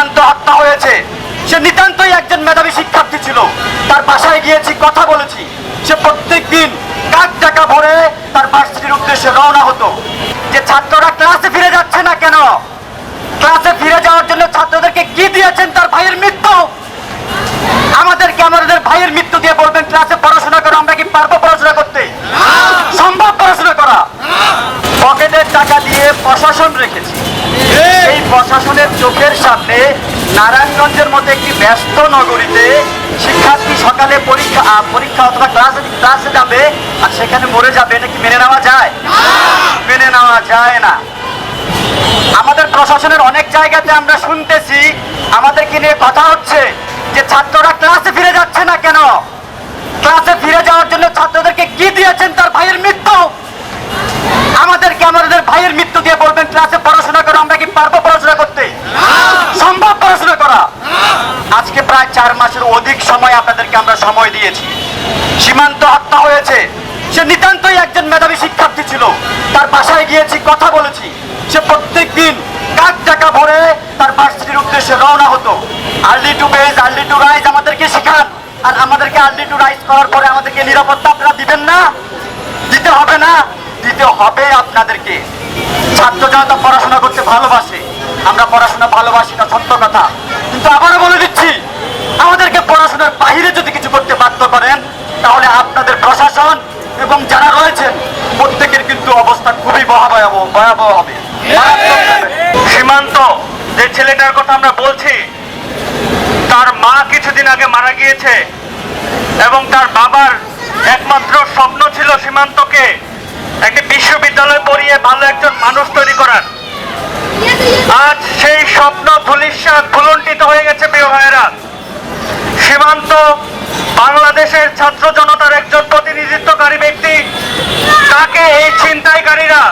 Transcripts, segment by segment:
সীমান্ত হত্যা হয়েছে। সে নিতান্তই একজন মেধাবী শিক্ষার্থী ছিল। তার বাসায় গিয়েছি, কথা বলেছি। সে প্রত্যেক দিন কাক টাকা ভরে তার ভার্সিটির উদ্দেশ্যে রওনা হতো। যে ছাত্ররা ক্লাসে ফিরে যাচ্ছে না কেন, ক্লাসে ফিরে যাওয়ার জন্য ছাত্রদেরকে কি দিয়েছেন? তার ভাইয়ের মৃত্যু। আমাদেরকে আমাদের ভাইয়ের মৃত্যু দিয়ে বলবেন ক্লাসে পড়াশোনা করো? আমরা কি পারবো পড়াশোনা করতে? সম্ভব পড়াশোনা করা? পকেটের টাকা দিয়ে প্রশাসন রেখেছি। এই প্রশাসনের চোখের সামনে নারায়ণগঞ্জের মধ্যে একটি ব্যস্ত নগরীতে শিক্ষার্থী সকালে পরীক্ষা অথবা ক্লাসে যাবে আর সেখানে মরে যাবে, এটা কি মেনে নেওয়া যায়? মেনে নেওয়া যায় না। আমাদের প্রশাসনের অনেক জায়গাতে আমরা শুনতেছি, আমাদেরকে নিয়ে কথা হচ্ছে যে ছাত্ররা ক্লাসে ফিরে যাচ্ছে না কেন, ক্লাসে ফিরে যাওয়ার জন্য ছাত্রদেরকে কি দিয়েছেন? তার ভাইয়ের মৃত্যু। আমাদেরকে আমাদের ভাইয়ের মৃত্যু দিয়ে বলবেন ক্লাসে পড়াশোনা করো? আমরা কি পারবো পড়াশোনা করতে? সম্ভব পড়াশোনা করা? আজকে প্রায় 4 মাসের অধিক সময় আপনাদেরকে আমরা সময় দিয়েছি। সীমান্ত হত্যা হয়েছে। সে নিতান্তই একজন মেধাবী শিক্ষার্থী ছিল। তার বাসায় গিয়েছি, কথা বলেছি। সে প্রত্যেক দিন কাক টাকা ভরে তার ভার্সিটির উদ্দেশ্যে রওনা হতো। Early to bed, early to rise আমাদেরকে শেখান, আর আমাদেরকে আর্লি টু রাইজ করার পরে আমাদেরকে নিরাপত্তা আপনারা দিবেন না? দিতে হবে না? দিতে হবে আপনাদেরকে। ছাত্র জনতা পড়াশোনা করতে ভালোবাসে, আমরা পড়াশোনা ভালোবাসি না, সত্য কথা। কিন্তু আবারও বলে দিচ্ছি, আমাদেরকে পড়াশোনার বাহিরে যদি কিছু করতে বাধ্য করেন তাহলে আপনাদের প্রশাসন এবং যারা রয়েছেন প্রত্যেকের কিন্তু অবস্থা খুবই ভয়াবহ হবে। সীমান্ত যে ছেলেটার কথা আমরা বলছি, তার মা কিছুদিন আগে মারা গিয়েছে এবং তার বাবার একমাত্র স্বপ্ন ছিল সীমান্তকে একটি বিশ্ববিদ্যালয়ে পড়িয়ে ভালো একজন মানুষ তৈরি করার। আজ সেই স্বপ্ন ধূলিসাৎ ভুলুণ্ঠিত হয়ে গেছে প্রিয় ভাইয়েরা। সীমান্ত বাংলাদেশের ছাত্র জনতার একজন প্রতিনিধিত্বকারী ব্যক্তি। তাকে এই ছিনতাইকারীরা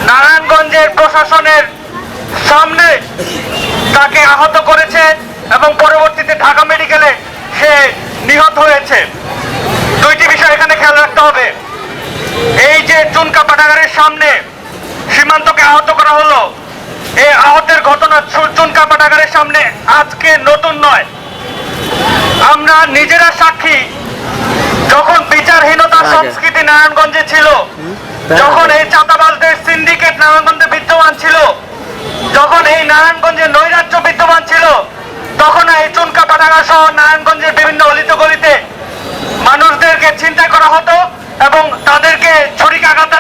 নারায়ণগঞ্জের প্রশাসনের সামনে তাকে আহত করেছে এবং পরবর্তীতে ঢাকা মেডিকেলে সে নিহত হয়েছে। দুইটি বিষয় এখানে খেয়াল রাখতে হবে। এই যে চুনকা পাঠাগারের সামনে সীমান্তকে আহত করা হলো, এই আহতের ঘটনা চুনকা পাঠাগারের সামনে আজকে নতুন নয়। আমরা নিজেরা সাক্ষী, যখন বিচারহীনতার সংস্কৃতি নারায়ণগঞ্জে ছিল, যখন এই চাঁদাবাজদের সিন্ডিকেট নারায়ণগঞ্জে বিদ্যমান ছিল, যখন এই নারায়ণগঞ্জে নৈরাজ্য বিদ্যমান ছিল, তখন এই চুনকা পাঠাগার সহ নারায়ণগঞ্জের বিভিন্ন অলিতে গলিতে মানুষদেরকে ছিনতাই করা হতো এবং তাদেরকে ছুরিকাঘাত